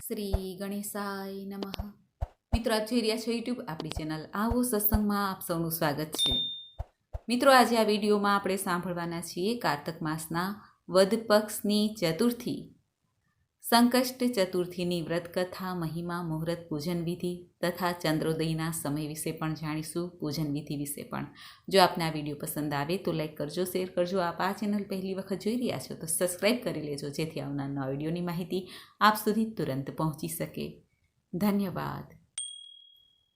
શ્રી ગણેશાય નમઃ. મિત્રો, આપ જોઈ રહ્યા છો યુટ્યુબ આપણી ચેનલ આવો સત્સંગમાં આપ સૌનું સ્વાગત છે. મિત્રો, આજે આ વિડીયોમાં આપણે સાંભળવાના છીએ કારતક માસના વદ પક્ષની ચતુર્થી, સંકષ્ટ ચતુર્થીની વ્રતકથા, મહિમા, મુહૂર્ત, પૂજન વિધિ તથા ચંદ્રોદયના સમય વિશે પણ જાણીશું, પૂજન વિધિ વિશે પણ. જો આપને આ વિડીયો પસંદ આવે તો લાઈક કરજો, શેર કરજો. આપ આ ચેનલ પહેલી વખત જોઈ રહ્યા છો તો સબસ્ક્રાઈબ કરી લેજો, જેથી આવનાર નવા વિડીયોની માહિતી આપ સુધી તુરંત પહોંચી શકે. ધન્યવાદ.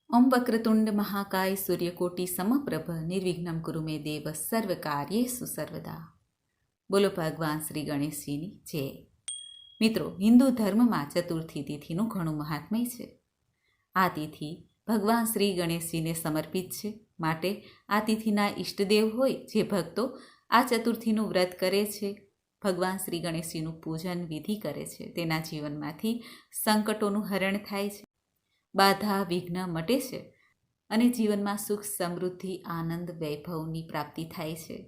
ઓમ વક્રતુંડ મહાકાય સૂર્યકોટી સમપ્રભ નિર્વિઘ્નમ કુરુ મે દેવ સર્વ કાર્યેષુ સર્વદા. બોલો ભગવાન શ્રી ગણેશજીની જય. મિત્રો, હિન્દુ ધર્મમાં ચતુર્થી તિથિનું ઘણું મહાત્મ્ય છે. આ તિથિ ભગવાન શ્રી ગણેશજીને સમર્પિત છે, માટે આ તિથિના ઈષ્ટદેવ હોય જે ભક્તો આ ચતુર્થીનું વ્રત કરે છે, ભગવાન શ્રી ગણેશજીનું પૂજન વિધિ કરે છે, તેના જીવનમાંથી સંકટોનું હરણ થાય છે, બાધા વિઘ્ન મટે છે અને જીવનમાં સુખ, સમૃદ્ધિ, આનંદ, વૈભવની પ્રાપ્તિ થાય છે.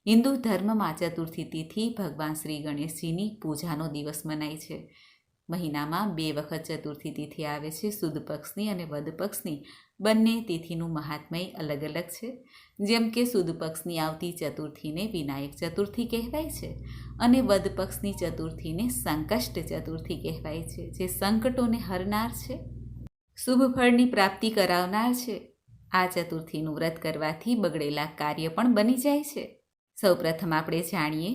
હિન્દુ ધર્મમાં ચતુર્થી તિથિ ભગવાન શ્રી ગણેશજીની પૂજાનો દિવસ મનાય છે. મહિનામાં 2 વખત ચતુર્થી તિથિ આવે છે, સુદ પક્ષની અને વદ પક્ષની. બંને તિથિનું મહાત્મ્ય અલગ અલગ છે. જેમ કે સુદ પક્ષની આવતી ચતુર્થીને વિનાયક ચતુર્થી કહેવાય છે અને વદ પક્ષની ચતુર્થીને સંકષ્ટ ચતુર્થી કહેવાય છે, જે સંકટોને હરનાર છે, શુભ ફળની પ્રાપ્તિ કરાવનાર છે. આ ચતુર્થીનું વ્રત કરવાથી બગડેલા કાર્ય પણ બની જાય છે. સૌપ્રથમ આપણે જાણીએ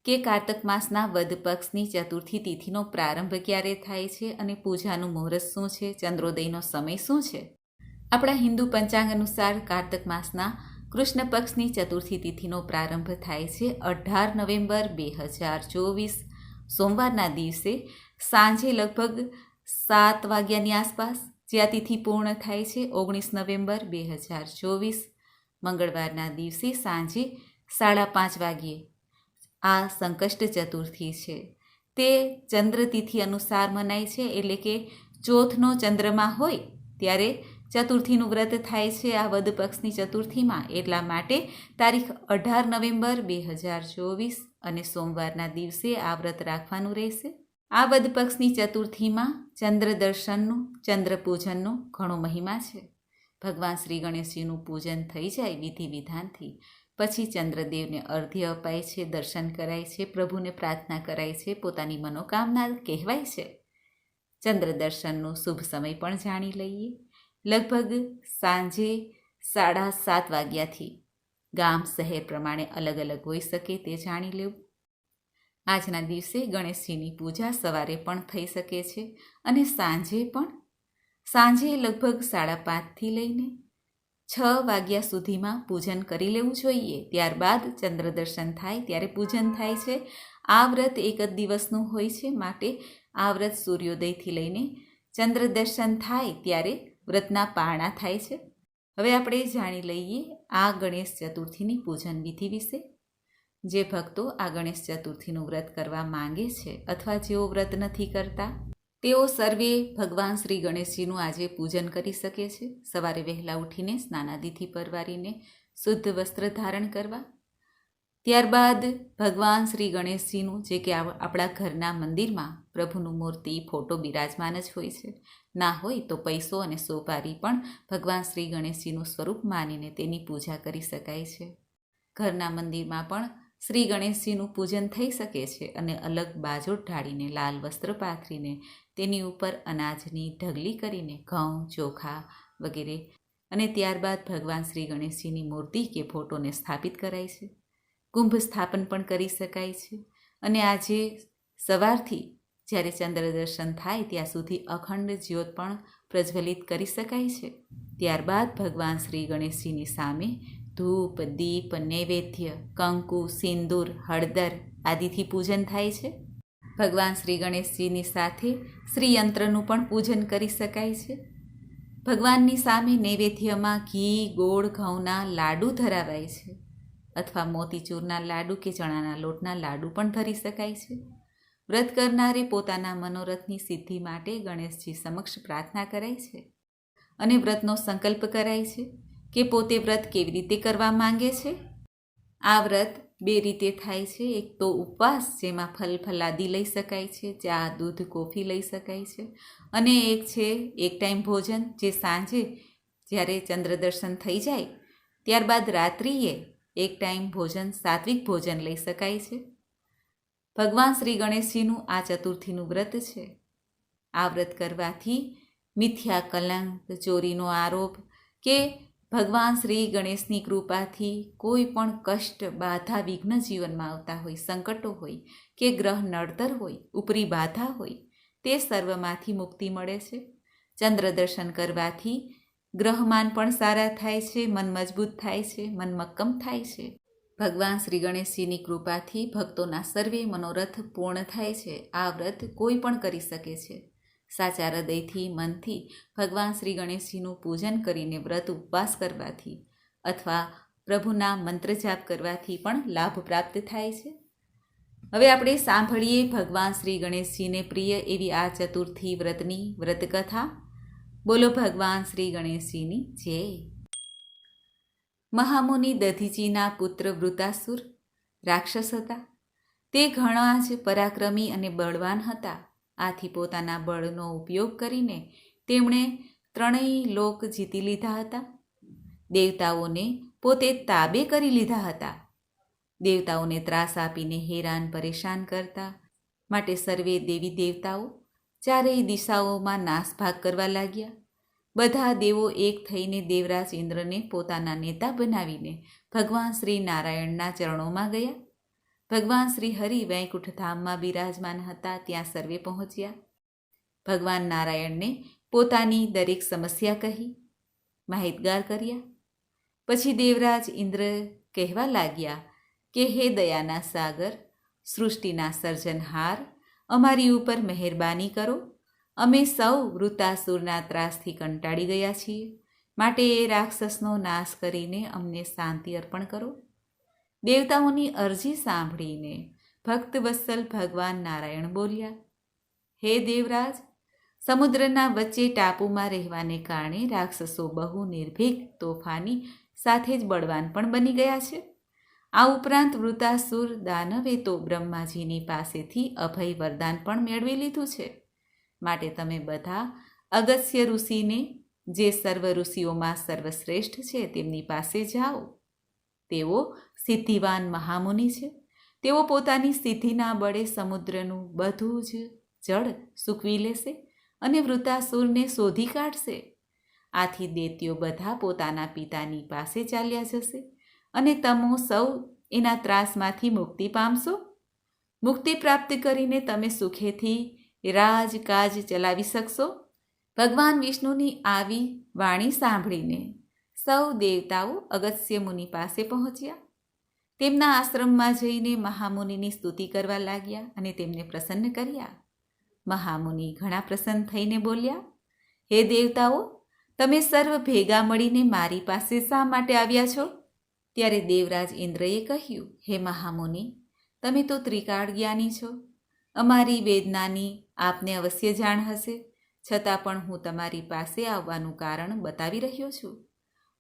કે કારતક માસના વદ પક્ષની ચતુર્થી તિથિનો પ્રારંભ ક્યારે થાય છે અને પૂજાનું મુહૂર્ત શું છે, ચંદ્રોદયનો સમય શું છે. આપણા હિન્દુ પંચાંગ અનુસાર કારતક માસના કૃષ્ણ પક્ષની ચતુર્થી તિથિનો પ્રારંભ થાય છે 18 નવેમ્બર 2024 સોમવારના દિવસે સાંજે લગભગ 7 વાગ્યાની આસપાસ, જે આ તિથિ પૂર્ણ થાય છે 19 નવેમ્બર 2024 મંગળવારના દિવસે સાંજે 5:30 વાગ્યે. આ સંકષ્ટ ચતુર્થી છે તે ચંદ્રતિથિ અનુસાર મનાય છે, એટલે કે ચોથનો ચંદ્રમા હોય ત્યારે ચતુર્થીનું વ્રત થાય છે આ વદ પક્ષની ચતુર્થીમાં. એટલા માટે તારીખ 18 નવેમ્બર 2024 અને સોમવારના દિવસે આ વ્રત રાખવાનું રહેશે. આ વદ પક્ષની ચતુર્થીમાં ચંદ્ર દર્શનનું, ચંદ્ર પૂજનનું ઘણો મહિમા છે. ભગવાન શ્રી ગણેશજીનું પૂજન થઈ જાય વિધિ વિધાનથી પછી ચંદ્રદેવને અર્ધ્ય અપાય છે, દર્શન કરાય છે, પ્રભુને પ્રાર્થના કરાય છે, પોતાની મનોકામના કહેવાય છે. ચંદ્ર દર્શનનો શુભ સમય પણ જાણી લઈએ. લગભગ સાંજે 7:30 વાગ્યાથી. ગામ શહેર પ્રમાણે અલગ અલગ હોઈ શકે, તે જાણી લેવું. આજના દિવસે ગણેશજીની પૂજા સવારે પણ થઈ શકે છે અને સાંજે પણ. સાંજે લગભગ 5:30થી લઈને 6 વાગ્યા સુધીમાં પૂજન કરી લેવું જોઈએ. ત્યારબાદ ચંદ્ર દર્શન થાય ત્યારે પૂજન થાય છે. આ વ્રત એક જ દિવસનું હોય છે, માટે આ વ્રત સૂર્યોદયથી લઈને ચંદ્ર દર્શન થાય ત્યારે વ્રતના પારણા થાય છે. હવે આપણે જાણી લઈએ આ ગણેશ ચતુર્થીની પૂજન વિધિ વિશે. જે ભક્તો આ ગણેશ ચતુર્થીનું વ્રત કરવા માંગે છે અથવા જેઓ વ્રત નથી કરતા, તેઓ સર્વે ભગવાન શ્રી ગણેશજીનું આજે પૂજન કરી શકે છે. સવારે વહેલા ઉઠીને સ્નાનાદિથી પરવારીને શુદ્ધ વસ્ત્ર ધારણ કરવા. ત્યારબાદ ભગવાન શ્રી ગણેશજીનું, જે કે આપણા ઘરના મંદિરમાં પ્રભુનું મૂર્તિ, ફોટો બિરાજમાન જ હોય છે. ના હોય તો પૈસો અને સોપારી પણ ભગવાન શ્રી ગણેશજીનું સ્વરૂપ માનીને તેની પૂજા કરી શકાય છે. ઘરના મંદિરમાં પણ શ્રી ગણેશજીનું પૂજન થઈ શકે છે અને અલગ બાજોટ ઢાળીને, લાલ વસ્ત્ર પાથરીને, તેની ઉપર અનાજની ઢગલી કરીને, ઘઉં, ચોખા વગેરે, અને ત્યારબાદ ભગવાન શ્રી ગણેશજીની મૂર્તિ કે ફોટોને સ્થાપિત કરાય છે. કુંભ સ્થાપન પણ કરી શકાય છે અને આજે સવારથી જ્યારે ચંદ્ર દર્શન થાય ત્યાં સુધી અખંડ જ્યોત પણ પ્રજ્વલિત કરી શકાય છે. ત્યારબાદ ભગવાન શ્રી ગણેશજીની સામે ધૂપ, દીપ, નૈવેદ્ય, કંકુ, સિંદૂર, હળદર આદિથી પૂજન થાય છે. ભગવાન શ્રી ગણેશજીની સાથે શ્રીયંત્રનું પણ પૂજન કરી શકાય છે. ભગવાનની સામે નૈવેદ્યમાં ઘી, ગોળ, ઘઉંના લાડુ ધરાવાય છે અથવા મોતીચૂરના લાડુ કે ચણાના લોટના લાડુ પણ ધરી શકાય છે. વ્રત કરનારે પોતાના મનોરથની સિદ્ધિ માટે ગણેશજી સમક્ષ પ્રાર્થના કરાય છે અને વ્રતનો સંકલ્પ કરાય છે કે પોતે વ્રત કેવી રીતે કરવા માંગે છે. આ વ્રત બે રીતે થાય છે. એક તો ઉપવાસ, જેમાં ફલ ફલાદી લઈ શકાય છે, ચા દૂધ કોફી લઈ શકાય છે. અને એક છે એક ટાઈમ ભોજન, જે સાંજે જ્યારે ચંદ્ર દર્શન થઈ જાય ત્યારબાદ રાત્રિએ એક ટાઈમ ભોજન, સાત્વિક ભોજન લઈ શકાય છે. ભગવાન શ્રી ગણેશજીનું આ ચતુર્થીનું વ્રત છે. આ વ્રત કરવાથી મિથ્યા કલંક, ચોરીનો આરોપ કે ભગવાન શ્રી ગણેશની કૃપાથી કોઈ પણ કષ્ટ, બાધા, વિઘ્ન જીવનમાં આવતા હોય, સંકટો હોય કે ગ્રહ નડતર હોય, ઉપરી બાધા હોય, તે સર્વમાંથી મુક્તિ મળે છે. ચંદ્ર દર્શન કરવાથી ગ્રહમાન પણ સારા થાય છે, મન મજબૂત થાય છે, મન મક્કમ થાય છે. ભગવાન શ્રી ગણેશજીની કૃપાથી ભક્તોના સર્વે મનોરથ પૂર્ણ થાય છે. આ વ્રત કોઈ પણ કરી શકે છે. સાચા હૃદયથી, મનથી ભગવાન શ્રી ગણેશજીનું પૂજન કરીને વ્રત ઉપવાસ કરવાથી અથવા પ્રભુના મંત્ર જાપ કરવાથી પણ લાભ પ્રાપ્ત થાય છે. હવે આપણે સાંભળીએ ભગવાન શ્રી ગણેશજીને પ્રિય એવી આ ચતુર્થી વ્રતની વ્રતકથા. બોલો ભગવાન શ્રી ગણેશજીની જય. મહામુનિ દધીજીના પુત્ર વૃતાસુર રાક્ષસ હતા. તે ઘણા જ પરાક્રમી અને બળવાન હતા. આથી પોતાના બળનો ઉપયોગ કરીને તેમણે ત્રણેય લોક જીતી લીધા હતા. દેવતાઓને પોતે તાબે કરી લીધા હતા. દેવતાઓને ત્રાસ આપીને હેરાન પરેશાન કરતા માટે સર્વે દેવી દેવતાઓ ચારેય દિશાઓમાં નાસભાગ કરવા લાગ્યા. બધા દેવો એક થઈને દેવરાજ ઇન્દ્રને પોતાના નેતા બનાવીને ભગવાન શ્રી નારાયણના ચરણોમાં ગયા. ભગવાન શ્રી હરિ વૈકુંઠ ધામમાં બિરાજમાન હતા. ત્યાં સર્વે પહોંચ્યા. ભગવાન નારાયણને પોતાની દરેક સમસ્યા કહી, માહિતગાર કર્યા. પછી દેવરાજ ઇન્દ્ર કહેવા લાગ્યા કે હે દયાના સાગર, સૃષ્ટિના સર્જનહાર, અમારી ઉપર મહેરબાની કરો. અમે સૌ વૃતાસુરના ત્રાસથી કંટાળી ગયા છીએ. માટે એ રાક્ષસનો નાશ કરીને અમને શાંતિ અર્પણ કરો. દેવતાઓની અરજી સાંભળીને ભક્તવત્સલ ભગવાન નારાયણ બોલ્યા, હે દેવરાજ, સમુદ્રના વચ્ચે ટાપુમાં રહેવાને કારણે રાક્ષસો બહુ નિર્ભીક, તોફાની, સાથે જ બળવાન પણ બની ગયા છે. આ ઉપરાંત વૃતાસુર દાનવે તો બ્રહ્માજીની પાસેથી અભય વરદાન પણ મેળવી લીધું છે. માટે તમે બધા અગસ્ત્ય ઋષિને, જે સર્વ ઋષિઓમાં સર્વશ્રેષ્ઠ છે, તેમની પાસે જાઓ. તેઓ સિદ્ધિવાન મહામુનિ છે. તેઓ પોતાની સિદ્ધિના બળે સમુદ્રનું બધું જ જળ સૂકવી લેશે અને વૃતાસુરને શોધી કાઢશે. આથી દૈત્યો બધા પોતાના પિતાની પાસે ચાલ્યા જશે અને તમો સૌ એના ત્રાસમાંથી મુક્તિ પામશો. મુક્તિ પ્રાપ્ત કરીને તમે સુખેથી રાજકાજ ચલાવી શકશો. ભગવાન વિષ્ણુની આવી વાણી સાંભળીને સૌ દેવતાઓ અગસ્ત્ય મુનિ પાસે પહોંચ્યા. તેમના આશ્રમમાં જઈને મહામુનિની સ્તુતિ કરવા લાગ્યા અને તેમને પ્રસન્ન કર્યા. મહામુનિ ઘણા પ્રસન્ન થઈને બોલ્યા, હે દેવતાઓ, તમે સર્વ ભેગા મળીને મારી પાસે શા માટે આવ્યા છો? ત્યારે દેવરાજ ઇન્દ્રએ કહ્યું, હે મહામુનિ, તમે તો ત્રિકાળ જ્ઞાની છો. અમારી વેદનાની આપને અવશ્ય જાણ હશે. છતાં પણ હું તમારી પાસે આવવાનું કારણ બતાવી રહ્યો છું.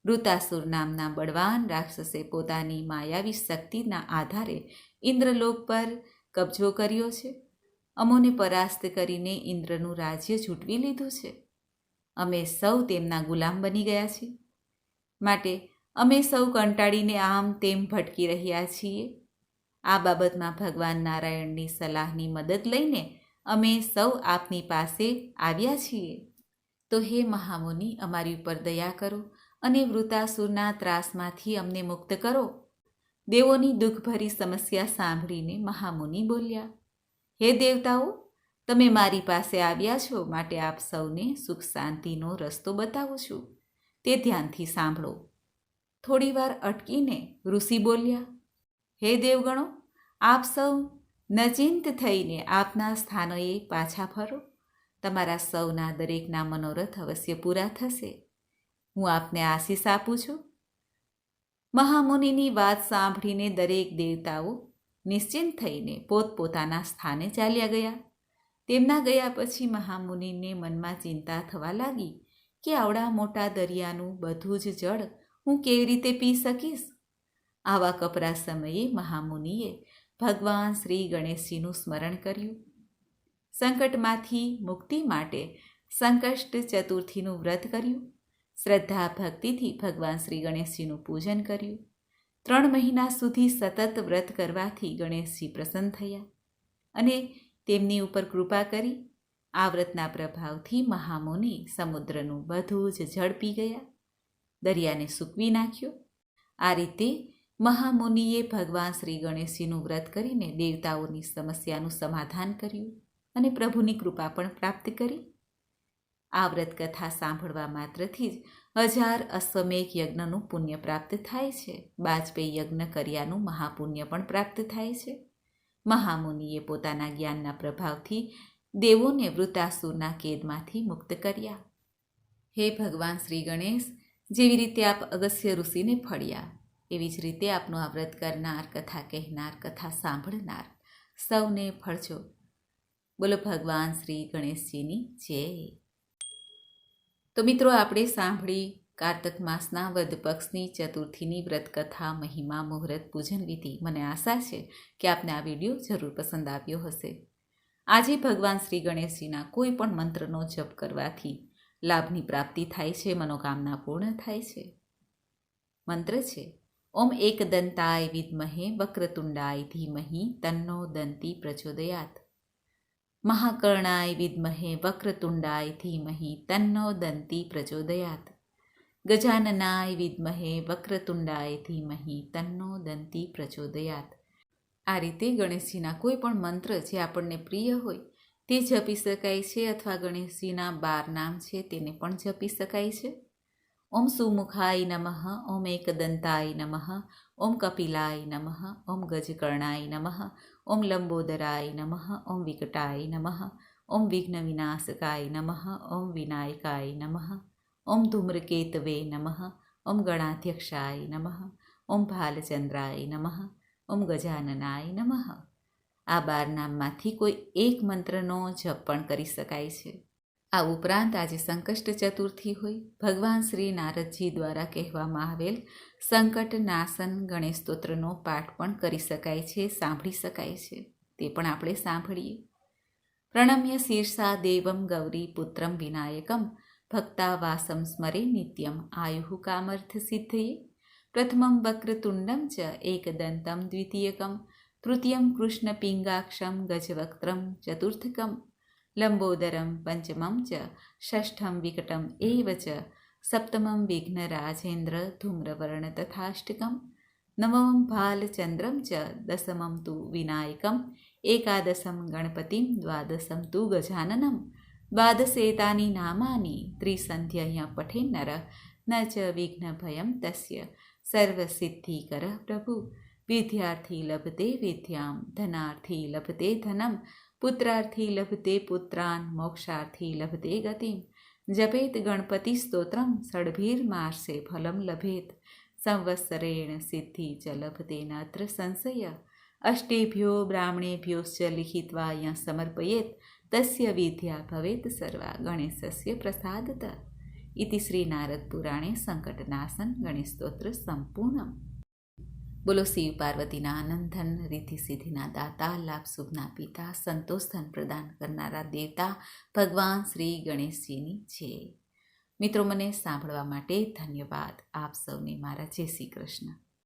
વૃતાસુર નામના બળવાન રાક્ષસે પોતાની માયાવી શક્તિના આધારે ઇન્દ્રલોક પર કબજો કર્યો છે. અમોને પરાસ્ત કરીને ઇન્દ્રનું રાજ્ય ઝૂંટવી લીધું છે. અમે સૌ તેમના ગુલામ બની ગયા છીએ. માટે અમે સૌ કંટાળીને આમ તેમ ભટકી રહ્યા છીએ. આ બાબતમાં ભગવાન નારાયણની સલાહની મદદ લઈને અમે સૌ આપની પાસે આવ્યા છીએ. તો હે મહામુનિ, અમારી ઉપર દયા કરો અને વૃતાસુરના ત્રાસમાંથી અમને મુક્ત કરો. દેવોની દુઃખભરી સમસ્યા સાંભળીને મહામુનિ બોલ્યા, હે દેવતાઓ, તમે મારી પાસે આવ્યા છો, માટે આપ સૌને સુખ શાંતિનો રસ્તો બતાવું છું. તે ધ્યાનથી સાંભળો. થોડીવાર અટકીને ઋષિ બોલ્યા, હે દેવગણો, આપ સૌ નચિંત થઈને આપના સ્થાનોએ પાછા ફરો. તમારા સૌના દરેકના મનોરથ અવશ્ય પૂરા થશે. હું આપને આશીષ આપું છું. મહામુનિની વાત સાંભળીને દરેક દેવતાઓ નિશ્ચિંત થઈને પોતપોતાના સ્થાને ચાલ્યા ગયા. તેમના ગયા પછી મહામુનિને મનમાં ચિંતા થવા લાગી કે આવડા મોટા દરિયાનું બધું જ જળ હું કેવી રીતે પી શકીશ? આવા કપરા સમયે મહામુનિએ ભગવાન શ્રી ગણેશજીનું સ્મરણ કર્યું. સંકટમાંથી મુક્તિ માટે સંકષ્ટ ચતુર્થીનું વ્રત કર્યું. શ્રદ્ધા ભક્તિથી ભગવાન શ્રી ગણેશજીનું પૂજન કર્યું. 3 મહિના સુધી સતત વ્રત કરવાથી ગણેશજી પ્રસન્ન થયા અને તેમની ઉપર કૃપા કરી. આ વ્રતના પ્રભાવથી મહામુનિ સમુદ્રનું બધું જ જળ પી ગયા, દરિયાને સૂકવી નાખ્યો. આ રીતે મહામુનિએ ભગવાન શ્રી ગણેશજીનું વ્રત કરીને દેવતાઓની સમસ્યાનું સમાધાન કર્યું અને પ્રભુની કૃપા પણ પ્રાપ્ત કરી. આ વ્રત કથા સાંભળવા માત્રથી જ 1000 અશ્વમેઘ યજ્ઞનું પુણ્ય પ્રાપ્ત થાય છે. બાજપેયી યજ્ઞ કર્યાનું મહાપુણ્ય પણ પ્રાપ્ત થાય છે. મહામુનિએ પોતાના જ્ઞાનના પ્રભાવથી દેવોને વૃત્તાસુરના કેદમાંથી મુક્ત કર્યા. હે ભગવાન શ્રી ગણેશ, જેવી રીતે આપ અગસ્ત્ય ઋષિને ફળ્યા, એવી જ રીતે આપનું આ વ્રત કરનાર, કથા કહેનાર, કથા સાંભળનાર સૌને ફળજો. બોલો ભગવાન શ્રી ગણેશજીની જય. તો મિત્રો, આપણે સાંભળી કારતક માસના વદ પક્ષની ચતુર્થીની વ્રતકથા, મહિમા, મુહૂર્ત, પૂજન વિધિ. મને આશા છે કે આપને આ વિડીયો જરૂર પસંદ આવ્યો હશે. આજે ભગવાન શ્રી ગણેશજીના કોઈ પણ મંત્રનો જપ કરવાથી લાભની પ્રાપ્તિ થાય છે, મનોકામના પૂર્ણ થાય છે. મંત્ર છે: ઓમ એકદંતાય વિદ્મહે વક્રતુંડાય ધીમહિ તન્નો દંતી પ્રચોદયાત. મહાકર્ણાય વિદ્મહે વક્રતુંડાય ધીમહિ તન્નો દંતી પ્રચોદયાત. ગજાનનાય વિદ્મહે વક્રતુંડાય ધીમહિ તન્નો દંતી પ્રચોદયાત. આ રીતે ગણેશજીના કોઈ પણ મંત્ર જે આપણને પ્રિય હોય તે જપી શકાય છે, અથવા ગણેશજીના 12 નામ છે તેને પણ જપી શકાય છે. ઓમ સુમુખાય નમઃ, ઓમ એકદંતાય નમઃ, ઓમ કપિલાય નમઃ, ઓમ ગજકર્ણાય નમઃ, ઓમ લંબોદરાય નમઃ, ઓમ વિકટાય નમઃ, ઓમ વિઘ્ન વિનાશકાય નમઃ, ઓમ વિનાયકાય નમઃ, ઓમ ધૂમ્રકેતવે નમઃ, ઓમ ગણાધ્યક્ષાય નમઃ, ઓમ ભાલચંદ્રાય નમઃ, ઓમ ગજાનનાય નમઃ. આ 12 નામમાંથી કોઈ એક મંત્રનો જપ પણ કરી શકાય છે. આ ઉપરાંત આજે સંકષ્ટ ચતુર્થી હોય, ભગવાન શ્રી નારદજી દ્વારા કહેવામાં આવેલ સંકટ નાશન ગણેશ સ્તોત્રનો પાઠ પણ કરી શકાય છે, સાંભળી શકાય છે. તે પણ આપણે સાંભળીએ. પ્રણમ્ય શીર્ષા દેવમ ગૌરી પુત્રમ વિનાયકમ ભક્તા વાસમ સ્મરે નિત્યમ આયુઃ કામર્થ સિદ્ધયે. પ્રથમમ વક્રતુંડમ ચ એકદંતમ દ્વિતીયકમ તૃતીયમ કૃષ્ણ પિંગાક્ષમ ગજવક્ત્રમ ચતુર્થકમ લંબોદરમ પંચમમ ચ ષષ્ઠમ વિકટમ એવ ચ સપ્તમમ વિઘ્નરાજેન્દ્ર ધૂમ્રવર્ણ તથાષ્ટકમ નવમમ ભાલચંદ્રમ ચ દશમમ તુ વિનાયકમ એકાદશમ ગણપતિમ દ્વાદશમ તુ ગજાનનમ. દ્વાદશેતાની નામાની ત્રિસંધ્યય પઠે નર ન ચ વિઘ્નભયમ તસ્ય સર્વસિદ્ધિકર પ્રભુ. વિદ્યાર્થી લભતે વિદ્યામ, ધનાર્થી લભતે ધનમ, પુત્રાર્થી લભતે પુત્રાન, મોક્ષાર્થી લભતે ગતિમ. જપેત ગણપતિ સ્તોત્રમ ષડભીર્માસે ફલમ લભેત. સંવત્સરેણ સિદ્ધિ ચ લભતે નત્ર સંશય. અષ્ટેભ્યો બ્રાહ્મણેભ્યોશ્ચ લિખિત્વા યં સમર્પયેત તસ્ય વિદ્યા ભવેત સર્વા ગણેશસ્ય પ્રસાદત. ઇતિ શ્રી નારદ પુરાણે સંકટનાશન ગણેશ સ્તોત્ર સંપૂર્ણમ. બોલો શિવ પાર્વતીના આનંદધન, રીતિ સિદ્ધિના દાતા, લાભ શુભના પિતા, સંતોષ ધન પ્રદાન કરનારા દેવતા ભગવાન શ્રી ગણેશજીની જય. મિત્રો, મને સાંભળવા માટે ધન્યવાદ. આપ સૌને મારા જય શ્રી કૃષ્ણ.